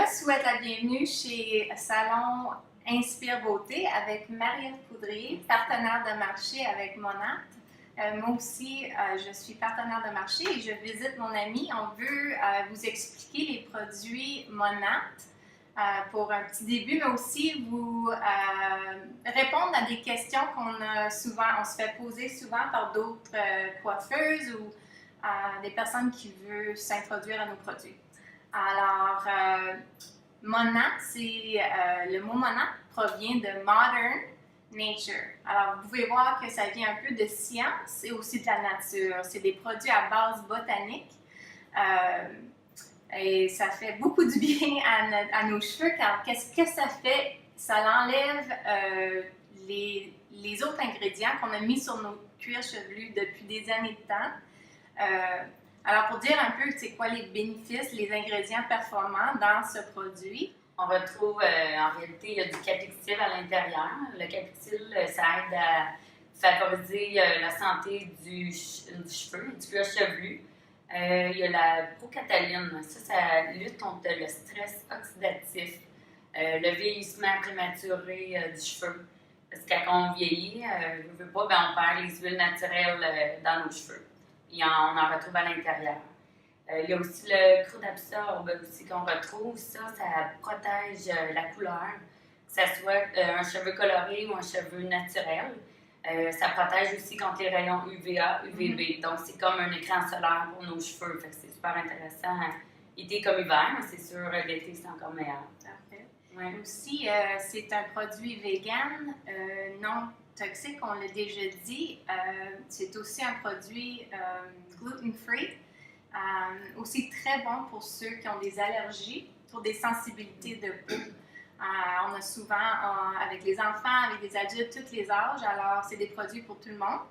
souhaite la bienvenue chez Salon Inspire Beauté avec Marie-Ève Coudray, partenaire de marché avec Monat. Moi aussi, je suis partenaire de marché et je visite mon ami. On veut vous expliquer les produits Monat pour un petit début, mais aussi vous répondre à des questions qu'on a souvent, on se fait poser souvent par d'autres coiffeuses ou des personnes qui veulent s'introduire à nos produits. Alors, Monat, le mot Monat provient de Modern Nature. Alors, vous pouvez voir que ça vient un peu de science et aussi de la nature. C'est des produits à base botanique et ça fait beaucoup du bien à nos cheveux car qu'est-ce que ça fait? Ça enlève les autres ingrédients qu'on a mis sur nos cuirs chevelus depuis des années de temps. Alors, pour dire un peu c'est quoi les bénéfices, les ingrédients performants dans ce produit. On retrouve, en réalité, il y a du capixyl à l'intérieur. Le capixyl, ça aide à favoriser la santé du cheveu, du cuir chevelu. Il y a la procatalyne. Ça lutte contre le stress oxydatif, le vieillissement prématuré du cheveu. Parce que quand on vieillit, on perd les huiles naturelles dans nos cheveux. Et on en retrouve à l'intérieur. Il y a aussi le cru d'absorbe aussi qu'on retrouve. Ça protège la couleur, que ce soit un cheveu coloré ou un cheveu naturel. Ça protège aussi contre les rayons UVA, UVB. Donc, c'est comme un écran solaire pour nos cheveux. Fait que c'est super intéressant, été comme hiver, mais c'est sûr, l'été, c'est encore meilleur. Parfait. Ouais. Aussi, c'est un produit vegan, non toxique, on l'a déjà dit. C'est aussi un produit gluten-free. Aussi très bon pour ceux qui ont des allergies, pour des sensibilités de peau. On a souvent, avec les enfants, avec les adultes, tous les âges, alors c'est des produits pour tout le monde.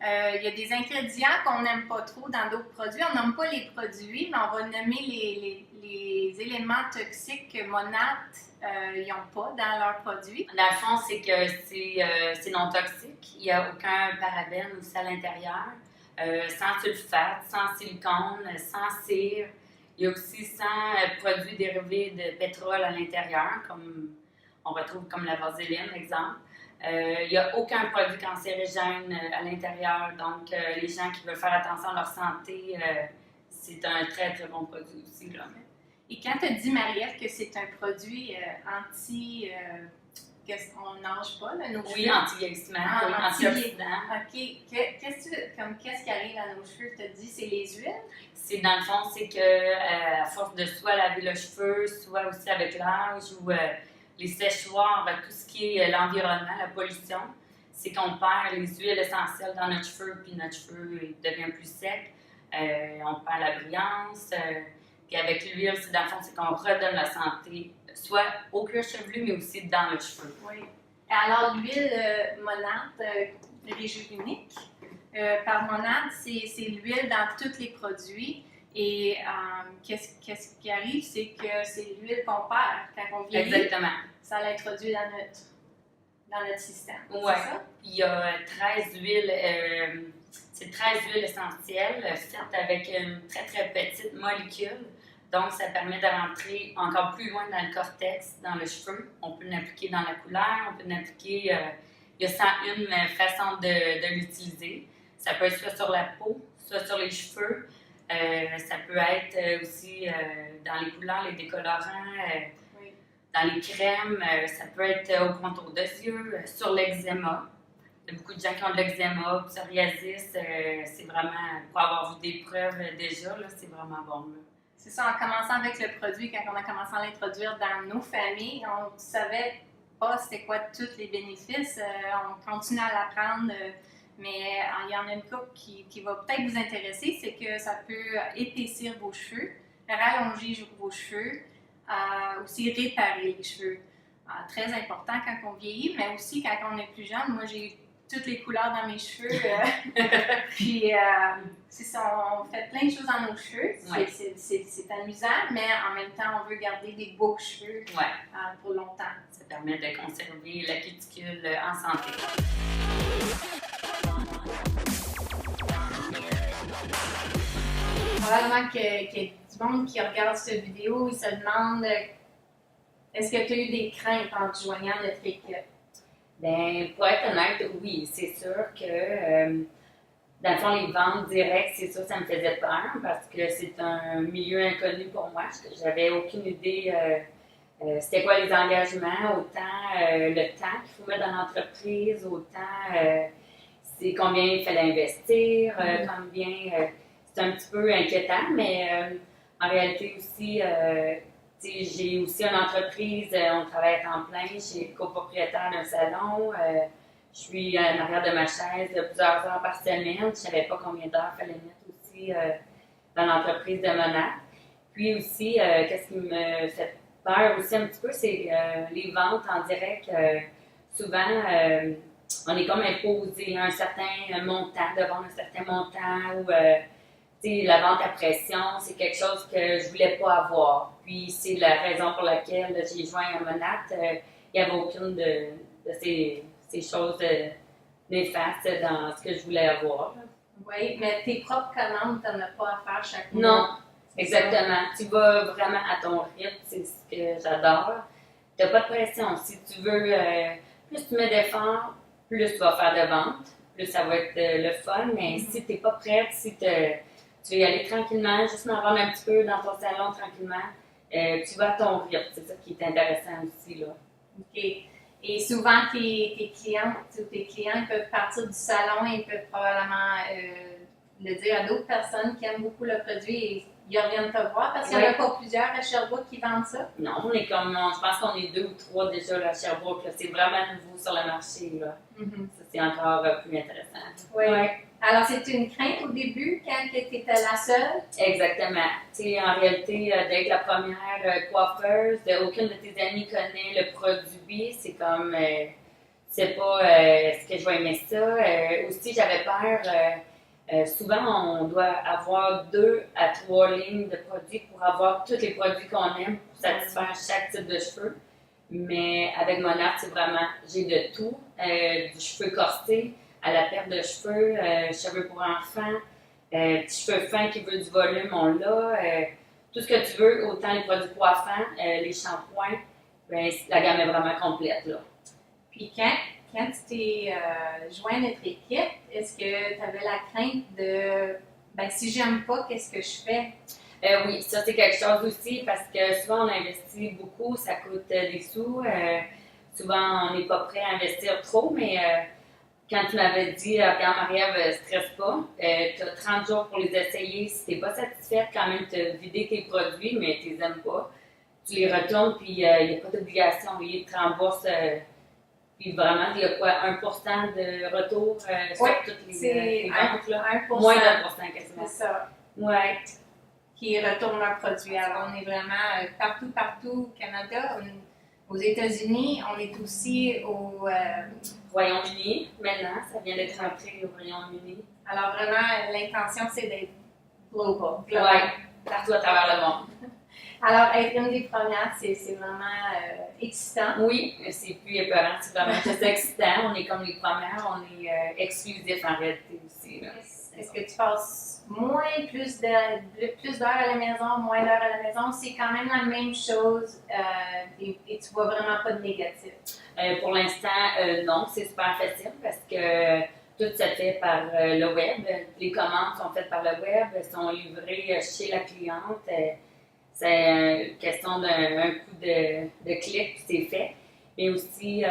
Il y a des ingrédients qu'on n'aime pas trop dans d'autres produits. On nomme pas les produits, mais on va nommer les éléments toxiques que Monat n'ont pas dans leurs produits. Dans le fond, c'est que c'est non toxique. Il n'y a aucun parabène aussi à l'intérieur. Sans sulfate, sans silicone, sans cire. Il y a aussi 100 produits dérivés de pétrole à l'intérieur, comme on retrouve comme la vaseline, exemple. Il n'y a aucun produit cancérigène à l'intérieur, donc les gens qui veulent faire attention à leur santé, c'est un très, très bon produit aussi. Là. Et quand tu as dit, Marie-Ève, que c'est un produit qu'on nage pas, là, nos cheveux. Oui, anti-vieillissement, antioxydant. OK. Qu'est-ce qui arrive à nos cheveux? Tu as dit, c'est les huiles? C'est dans le fond, c'est que à force de soit laver le cheveu, soit aussi avec l'âge ou les séchoirs, tout ce qui est l'environnement, la pollution, c'est qu'on perd les huiles essentielles dans notre cheveu, puis notre cheveu devient plus sec. On perd la brillance. Puis avec l'huile, dans le fond, c'est qu'on redonne la santé, soit au cuir chevelu, mais aussi dans le cheveu. Oui. Alors, l'huile Monat Réjuvenique, par Monat, c'est l'huile dans tous les produits. Et qu'est-ce qui arrive, c'est que c'est l'huile qu'on perd quand on vieillit. Exactement. Ça l'introduit dans notre système. Oui. Il y a 13 huiles, c'est 13 huiles essentielles faites avec une très, très petite molécule. Donc, ça permet de rentrer encore plus loin dans le cortex, dans le cheveu. On peut l'appliquer dans la couleur, on peut l'appliquer... il y a 101 façons de l'utiliser. Ça peut être soit sur la peau, soit sur les cheveux. Ça peut être aussi dans les couleurs, les décolorants, dans les crèmes. Ça peut être au contour de yeux, sur l'eczéma. Il y a beaucoup de gens qui ont de l'eczéma, psoriasis. C'est vraiment, pour avoir vu des preuves déjà, là, c'est vraiment bon. Là. C'est ça, en commençant avec le produit, quand on a commencé à l'introduire dans nos familles, on ne savait pas c'était quoi tous les bénéfices. On continue à l'apprendre, mais il y en a une couple qui va peut-être vous intéresser, c'est que ça peut épaissir vos cheveux, rallonger vos cheveux, aussi réparer les cheveux. Très important quand on vieillit, mais aussi quand on est plus jeune. Moi, j'ai toutes les couleurs dans mes cheveux. Puis, c'est ça, on fait plein de choses dans nos cheveux. Ouais. C'est amusant, mais en même temps, on veut garder des beaux cheveux pour longtemps. Ça permet de conserver la cuticule en santé. Probablement qu'il y a du monde qui regarde cette vidéo, il se demande Est-ce que tu as eu des craintes en te joignant à notre équipe? Ben, pour être honnête, oui, c'est sûr que dans le fond, les ventes directes, c'est sûr, ça me faisait peur parce que c'est un milieu inconnu pour moi. J'avais aucune idée c'était quoi les engagements, autant le temps qu'il faut mettre dans l'entreprise, autant c'est combien il fallait investir, combien. C'est un petit peu inquiétant, mais en réalité aussi, j'ai aussi une entreprise, on travaille à temps plein, je suis copropriétaire d'un salon. Je suis en arrière de ma chaise plusieurs heures par semaine. Je ne savais pas combien d'heures il fallait mettre aussi dans l'entreprise de Monat. Puis aussi, qu'est-ce qui me fait peur aussi un petit peu, c'est les ventes en direct. Souvent, on est comme imposé un certain montant, de vendre un certain montant ou la vente à pression, c'est quelque chose que je voulais pas avoir. Puis c'est la raison pour laquelle j'ai joint à Monat. Il n'y avait aucune de ces choses néfastes dans ce que je voulais avoir. Oui, mais tes propres commandes, tu n'en as pas à faire chaque mois. Non, exactement. Tu vas vraiment à ton rythme, c'est ce que j'adore. Tu n'as pas de pression. Si tu veux, plus tu mets d'efforts, plus tu vas faire de ventes, plus ça va être le fun. Mais si tu n'es pas prête, si tu veux y aller tranquillement, juste en vendre un petit peu dans ton salon tranquillement, tu vas à ton rythme. C'est ça qui est intéressant aussi, là. OK. Et souvent, tes clientes ou tes clients ils peuvent partir du salon et ils peuvent probablement le dire à d'autres personnes qui aiment beaucoup le produit et ils reviennent te voir parce qu'il n'y en a pas plusieurs à Sherbrooke qui vendent ça. Non, je pense qu'on est 2 ou 3 déjà là, à Sherbrooke. Là. C'est vraiment nouveau sur le marché. Là. Ça, c'est encore plus intéressant. Oui. Ouais. Alors, c'était une crainte au début quand tu étais la seule? Exactement. Tu sais, en réalité, d'être la première coiffeuse, aucune de tes amies connaît le produit. C'est comme, c'est pas est-ce que je vais aimer ça. Aussi, j'avais peur. Souvent, on doit avoir 2 à 3 lignes de produits pour avoir tous les produits qu'on aime pour satisfaire chaque type de cheveux. Mais avec Monat, c'est vraiment, j'ai de tout. Du cheveu corsé à la perte de cheveux, cheveux pour enfants, petits cheveux fins qui veulent du volume, on l'a. Tout ce que tu veux, autant les produits coiffants, les shampoings, ben, la gamme est vraiment complète. Là. Puis quand tu t'es joint à notre équipe, est-ce que tu avais la crainte de ben si j'aime pas, qu'est-ce que je fais? Oui, ça c'est quelque chose aussi parce que souvent on investit beaucoup, ça coûte des sous. Souvent on n'est pas prêt à investir trop, mais quand tu m'avais dit, regarde Marie-Ève, stresse pas, tu as 30 jours pour les essayer. Si tu n'es pas satisfaite, quand même te vider tes produits, mais tu les aimes pas, tu les retournes, puis il n'y a pas d'obligation, ils te remboursent. Puis vraiment, il y a quoi, 1% de retour sur toutes les ventes, là? 1%. Moins d'1% quasiment. C'est ça. Ouais. Qui retourne leur produit. Alors, on est vraiment partout au Canada. Aux États-Unis, on est aussi au Royaume-Uni. Maintenant, ça vient d'être rentré au Royaume-Uni. Alors, vraiment, l'intention, c'est d'être global. Oui, partout à travers le monde. Alors, être une des premières, c'est vraiment excitant. Oui, c'est plus épeurant, c'est vraiment juste excitant. On est comme les premières, on est exclusif en réalité aussi. Là. Est-ce que tu passes plus d'heures à la maison, moins d'heures à la maison? C'est quand même la même chose et tu vois vraiment pas de négatif? Pour l'instant, non, c'est super facile parce que tout se fait par le web. Les commandes sont faites par le web, sont livrées chez la cliente. C'est une question d'un coup de clic, puis c'est fait. Mais aussi,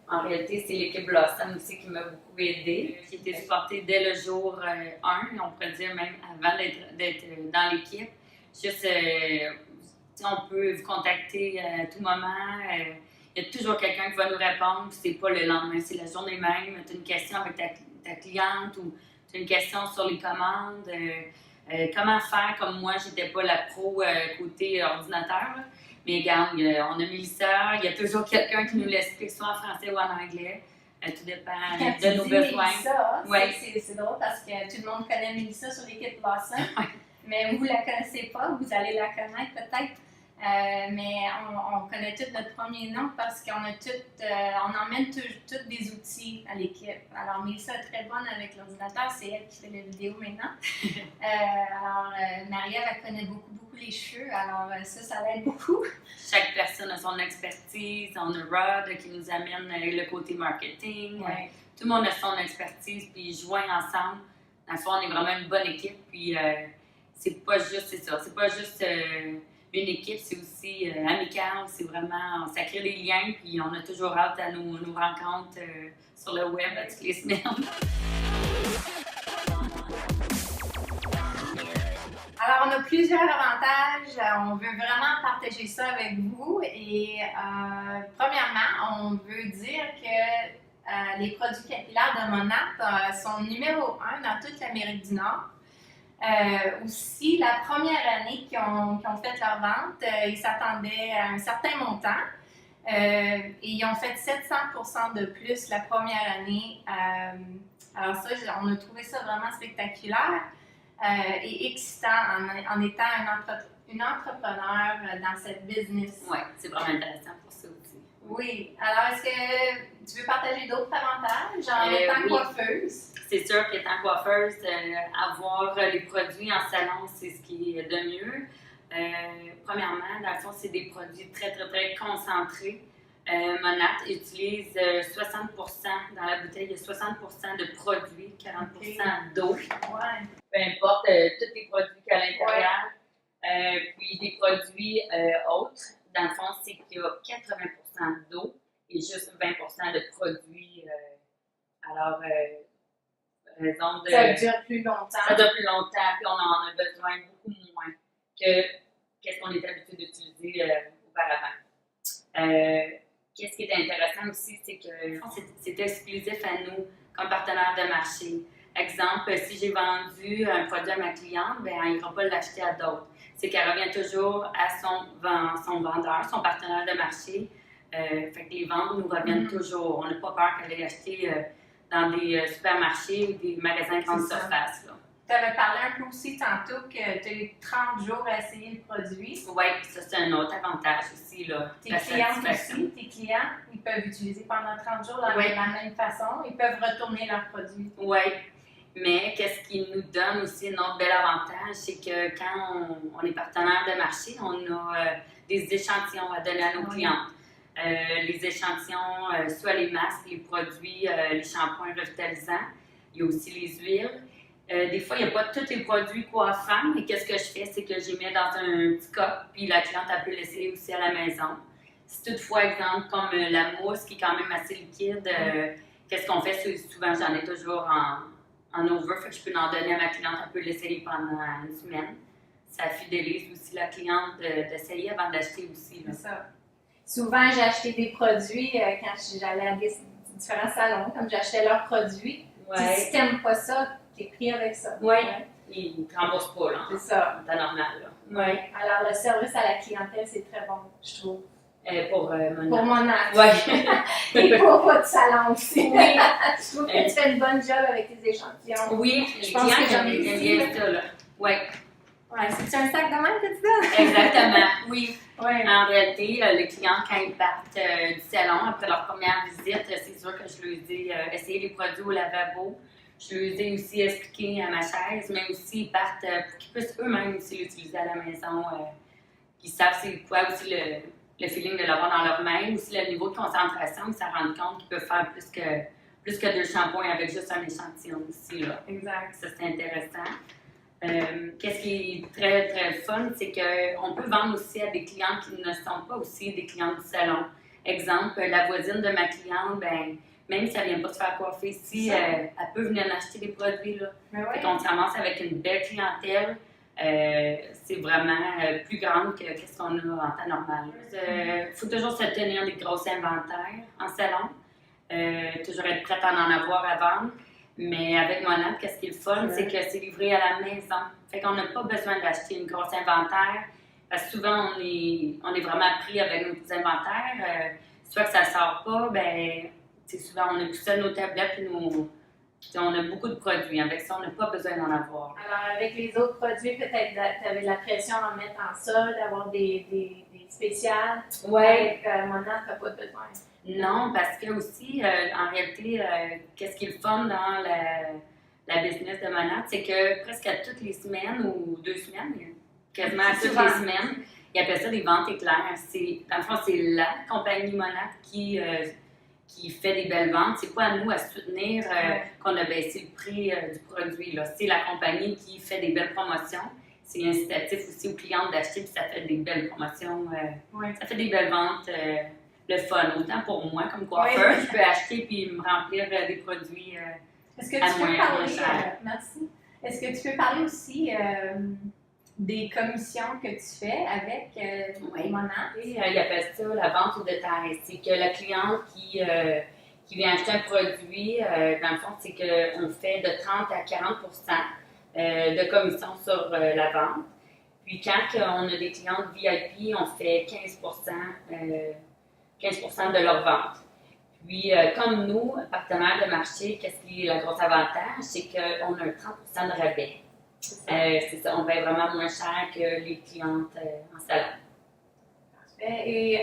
en réalité, c'est l'équipe Blossom aussi qui m'a beaucoup aidée. J'ai été supportée dès le jour 1, on pourrait dire même avant d'être dans l'équipe. Juste, on peut vous contacter à tout moment. Il y a toujours quelqu'un qui va nous répondre, puis c'est pas le lendemain, c'est la journée même. Tu as une question avec ta cliente ou tu as une question sur les commandes. Comment faire, comme moi, j'étais pas la pro côté ordinateur. Là. Mais regarde, on a Mélissa, il y a toujours quelqu'un qui nous l'explique soit en français ou en anglais. Tout dépend de nos besoins. Mélissa, ouais. C'est drôle parce que tout le monde connaît Mélissa sur l'équipe Blossom, mais vous ne la connaissez pas, vous allez la connaître peut-être. Mais on connaît tous notre premier nom parce qu'on a on emmène tous des outils à l'équipe. Alors, Mélissa est très bonne avec l'ordinateur, c'est elle qui fait les vidéos maintenant. Alors, Marie-Ève, elle connaît beaucoup les cheveux, alors ça l'aide beaucoup. Chaque personne a son expertise. On a Rod qui nous amène le côté marketing. Ouais. Tout le monde a son expertise, puis joint ensemble. Dans le fond, on est vraiment une bonne équipe. Puis c'est pas juste une équipe, c'est aussi amical. C'est vraiment, ça crée des liens, puis on a toujours hâte à nos rencontres sur le web toutes les semaines. Alors, on a plusieurs avantages. On veut vraiment partager ça avec vous. Et premièrement, on veut dire que les produits capillaires de Monat sont numéro 1 dans toute l'Amérique du Nord. Aussi, la première année qu'ils ont fait leur vente, ils s'attendaient à un certain montant. Et ils ont fait 700% de plus la première année. Alors ça, on a trouvé ça vraiment spectaculaire. Et excitant en étant une entrepreneur dans cette business. Oui, c'est vraiment intéressant pour ça aussi. Oui. Alors, est-ce que tu veux partager d'autres avantages en étant coiffeuse? C'est sûr qu'étant coiffeuse, avoir les produits en salon, c'est ce qui est de mieux. Premièrement, dans le fond, c'est des produits très, très, très concentrés. Monat utilise 60%, dans la bouteille, il y a 60% de produits, 40% d'eau. Ouais. Peu importe, tous les produits qu'il y a à l'intérieur. Puis des produits autres, dans le fond, c'est qu'il y a 80% d'eau et juste 20% de produits. Raison de... Ça dure plus longtemps. Ça dure plus longtemps, puis on en a besoin beaucoup moins que qu'est-ce qu'on est habitué d'utiliser auparavant. Qu'est-ce qui est intéressant aussi, c'est que c'est exclusif à nous comme partenaire de marché. Exemple, si j'ai vendu un produit à ma cliente, ben, elle n'ira pas l'acheter à d'autres. C'est qu'elle revient toujours à son vendeur, son partenaire de marché. Fait que les ventes nous reviennent toujours. On n'a pas peur qu'elle aille acheter dans des supermarchés ou des magasins de grande surface. Tu avais parlé un peu aussi tantôt que tu as eu 30 jours à essayer le produit. Oui, ça c'est un autre avantage aussi. Là, tes clients, ils peuvent utiliser pendant 30 jours de la même façon. Ils peuvent retourner leurs produits. Oui, mais qu'est-ce qui nous donne aussi un autre bel avantage, c'est que quand on est partenaire de marché, on a des échantillons à donner à nos clientes. Les échantillons, soit les masques, les produits, les shampoings revitalisants. Il y a aussi les huiles. Des fois, il n'y a pas tous les produits coiffants, mais qu'est-ce que je fais, c'est que je les mets dans un petit coq, puis la cliente elle peut l'essayer aussi à la maison. Si toutefois, exemple, comme la mousse qui est quand même assez liquide, qu'est-ce qu'on fait? Souvent, j'en ai toujours en over, fait que je peux en donner à ma cliente, elle peut l'essayer pendant une semaine. Ça fidélise aussi la cliente d'essayer avant d'acheter aussi. C'est ça. Souvent, j'ai acheté des produits quand j'allais à différents salons, comme j'achetais leurs produits. Ouais. Si tu n'aimes pas ça, tu es pris avec ça. Oui, ils ne te remboursent pas, là. C'est ça. C'est normal, là. Oui. Alors, le service à la clientèle, c'est très bon, je trouve. Pour mon acte. Oui. Et pour votre salon aussi. Oui. Je trouve que tu fais une bonne job avec tes échantillons. Oui, je pense que j'en ai bien ça, là. Oui. Ouais, c'est un sac de même que tu donnes? Exactement, oui. Ouais. En réalité, les clients, quand ils partent du salon, après leur première visite, c'est sûr que je leur ai essayé les produits au lavabo. Je leur ai aussi expliqué à ma chaise, mais aussi ils partent pour qu'ils puissent eux-mêmes aussi l'utiliser à la maison. Qu'ils savent c'est quoi aussi le feeling de l'avoir dans leurs mains, aussi le niveau de concentration, ils s'en rendent compte qu'ils peuvent faire plus que 2 shampoings avec juste un échantillon aussi. Là. Exact. Ça, c'est intéressant. Qu'est-ce qui est très, très fun, c'est qu'on peut vendre aussi à des clients qui ne sont pas aussi des clients du salon. Exemple, la voisine de ma cliente, ben, même si elle ne vient pas se faire coiffer ici, elle peut venir en acheter des produits. Là. Ouais. On se ramasse avec une belle clientèle. C'est vraiment plus grande que ce qu'on a en temps normal. Il faut toujours se tenir des gros inventaires en salon. Toujours être prête à en avoir à vendre. Mais avec Monat, qu'est-ce qui est le fun, c'est que c'est livré à la maison. Fait qu'on n'a pas besoin d'acheter une grosse inventaire. Parce que souvent, on est vraiment pris avec nos petits inventaires. Soit que ça ne sort pas, ben souvent, on a tout ça nos tablettes et on a beaucoup de produits. Avec ça, on n'a pas besoin d'en avoir. Alors, avec les autres produits, peut-être tu avais de la pression à en mettre en sol, d'avoir des spéciales. Oui. Avec Monat, tu n'as pas besoin. Non, parce que aussi, en réalité, qu'est-ce qui est le fun dans la business de Monat, c'est que presque à toutes les semaines ou 2 semaines, quasiment à toutes les semaines. Ils appellent ça des ventes éclairs. Dans le fond, c'est la compagnie Monat qui fait des belles ventes. C'est pas à nous à soutenir qu'on a baissé le prix du produit. Là. C'est la compagnie qui fait des belles promotions. C'est incitatif aussi aux clients d'acheter, puis ça fait des belles promotions. Ça fait des belles ventes. Le fun, autant pour moi comme coiffeur, je peux acheter puis me remplir des produits Est-ce que tu peux parler, merci. Est-ce que tu peux parler aussi des commissions que tu fais avec Monat? Ils appellent ça la vente au détail. C'est que la cliente qui vient acheter un produit, dans le fond, c'est qu'on fait de 30 à 40 de commission sur la vente. Puis quand on a des clientes VIP, on fait 15 de leur vente. Puis, comme nous, partenaires de marché, qu'est-ce qui est le gros avantage? C'est qu'on a un 30 de rabais. C'est ça, on paye vraiment moins cher que les clientes en salon. Parfait. Et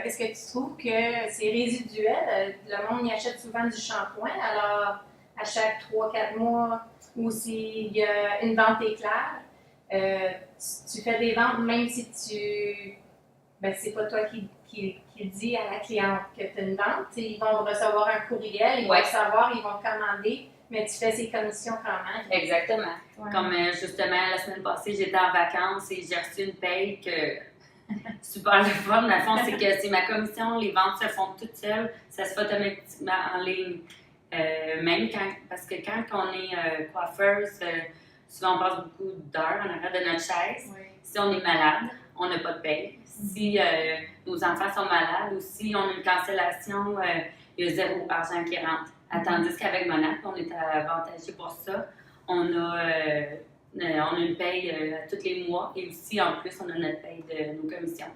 est-ce que tu trouves que c'est résiduel? Le monde y achète souvent du shampoing, alors à chaque 3-4 mois, ou s'il y a une vente éclair, tu fais des ventes même si c'est pas toi qui dit à la cliente que tu as une vente. Ils vont recevoir un courriel, ils vont savoir, ils vont commander, mais tu fais ces commissions quand même. Exactement. Comme justement, la semaine passée, j'étais en vacances et j'ai reçu une paye que super le fun. Dans le fond, c'est que c'est ma commission, les ventes se font toutes seules, ça se fait automatiquement en ligne. Parce que quand on est coiffeuse, souvent on passe beaucoup d'heures en arrière de notre chaise. Si on est malade, on n'a pas de paye. Si nos enfants sont malades ou si on a une cancellation, il y a zéro argent qui rentre. Tandis qu'avec Monat, on est avantagé pour ça. On a une paye à tous les mois et aussi, en plus, on a notre paye de nos commissions.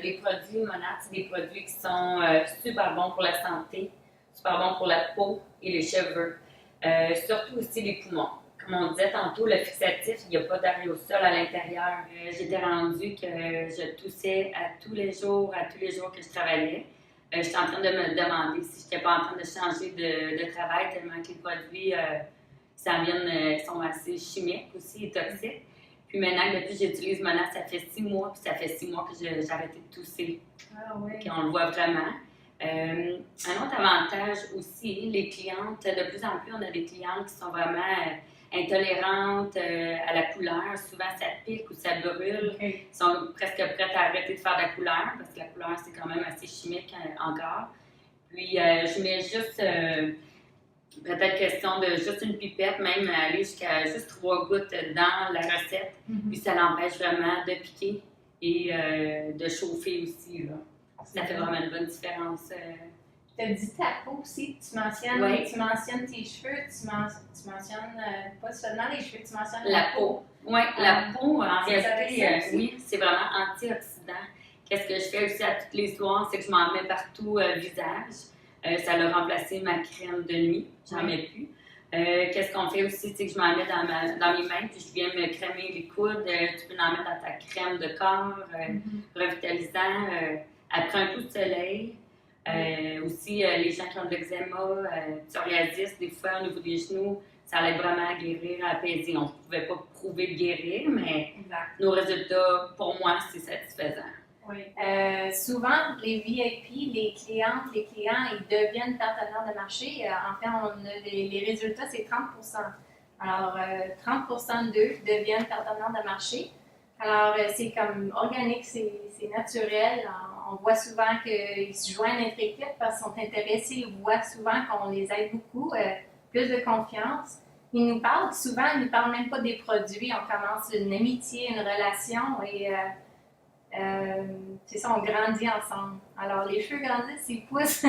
Les produits Monat, c'est des produits qui sont super bons pour la santé, super bons pour la peau et les cheveux. Surtout aussi les poumons. Comme on disait tantôt, le fixatif, il n'y a pas d'aérosol à l'intérieur. J'étais rendue que je toussais à tous les jours que je travaillais. J'étais en train de me demander si je n'étais pas en train de changer de travail tellement que les produits sont assez chimiques aussi et toxiques. Puis maintenant, depuis que j'utilise Monat, ça fait 6 mois, puis ça fait 6 mois que j'ai arrêté de tousser. Puis on le voit vraiment. Un autre avantage aussi, les clientes, de plus en plus, on a des clientes qui sont vraiment intolérantes à la couleur. Souvent, ça pique ou ça brûle. Ils sont presque prêtes à arrêter de faire de la couleur parce que la couleur, c'est quand même assez chimique encore. Puis, je mets juste, peut-être question de juste une pipette, même aller jusqu'à juste 3 gouttes dans la recette. Puis, ça l'empêche vraiment de piquer et de chauffer aussi, là. Ça fait vraiment une bonne différence. Tu as dit ta peau aussi, tu mentionnes tes cheveux, tu mentionnes pas seulement les cheveux, tu mentionnes la peau. Oui, la peau, en réalité, oui, c'est vraiment antioxydant. Qu'est-ce que je fais aussi à tous les soirs, c'est que je m'en mets partout visage. Ça a remplacé ma crème de nuit, j'en mets plus. Qu'est-ce qu'on fait aussi, c'est que je m'en mets dans mes mains, puis je viens me crémer les coudes. Tu peux en mettre dans ta crème de corps, revitalisant. Après un coup de soleil, aussi les gens qui ont de l'eczéma, psoriasis, des fois au niveau des genoux, ça allait vraiment à guérir, à apaiser. On ne pouvait pas prouver de guérir, mais nos résultats, pour moi, c'est satisfaisant. Oui. Souvent, les VIP, les clients, ils deviennent partenaires de marché. En fait, on a les résultats, c'est 30%. Alors, 30% d'eux deviennent partenaires de marché. Alors, c'est comme organique, c'est naturel. On voit souvent qu'ils se joignent à notre équipe parce qu'ils sont intéressés. Ils voient souvent qu'on les aide beaucoup, plus de confiance. Ils nous parlent souvent, ils ne nous parlent même pas des produits. On commence une amitié, une relation et c'est ça, on grandit ensemble. Alors, les cheveux grandissent, ils poussent.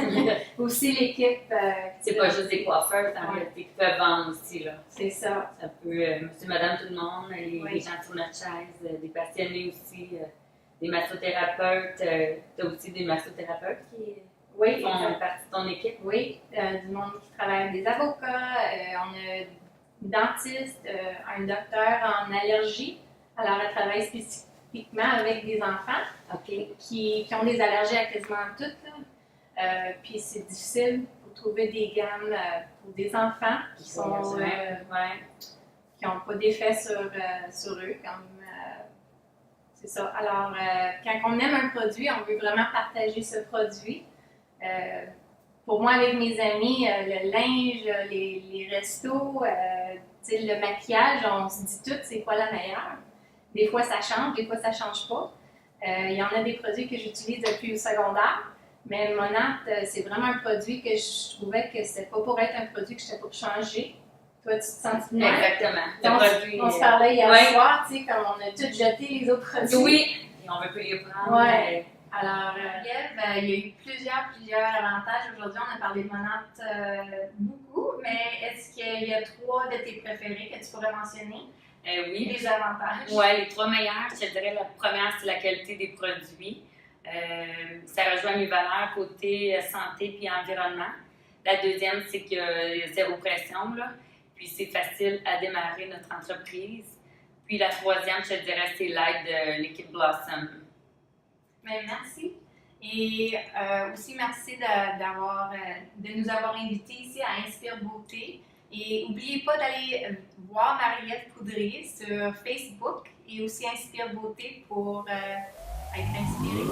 Aussi l'équipe. C'est pas juste des coiffeurs, en réalité, qui peuvent vendre aussi, là. C'est ça. Ça peut, monsieur, madame, tout le monde, les gens sur notre chaise, des passionnés aussi, des massothérapeutes. Tu as aussi des massothérapeutes qui font partie de ton équipe? Oui, du monde qui travaille avec des avocats. On a une dentiste, un docteur en allergie. Alors, elle travaille spécifiquement avec des enfants qui ont des allergies à quasiment toutes. Puis c'est difficile pour trouver des gammes pour des enfants qui n'ont pas d'effet sur eux, comme C'est ça. Alors, quand on aime un produit, on veut vraiment partager ce produit. Pour moi, avec mes amis, le linge, les restos, le maquillage, on se dit tout c'est quoi la meilleure. Des fois, ça change, des fois, ça change pas. Il y en a des produits que j'utilise depuis le secondaire, mais Monat, c'est vraiment un produit que je trouvais que c'était pas pour être un produit que j'étais pour changer. Toi, tu te sens bien? Exactement. On se parlait hier soir, tu sais, comme on a tous jeté les autres produits. Oui, et on veut plus les prendre. Oui. Alors, Ève, il y a eu plusieurs avantages. Aujourd'hui, on a parlé de Monat beaucoup, mais est-ce qu'il y a 3 de tes préférés que tu pourrais mentionner? Oui. Les avantages. Oui, les 3 meilleurs, je te dirais la première, c'est la qualité des produits. Ça rejoint mes valeurs côté santé et environnement. La deuxième, c'est qu'il y a zéro pression, là. Puis c'est facile à démarrer notre entreprise. Puis la troisième, je te dirais, c'est l'aide de l'équipe Blossom. Bien, merci. Et aussi, merci de nous avoir invités ici à Inspire Beauté. Et n'oubliez pas d'aller voir Marie-Ève Coudray sur Facebook et aussi Inspire Beauté pour être inspiré.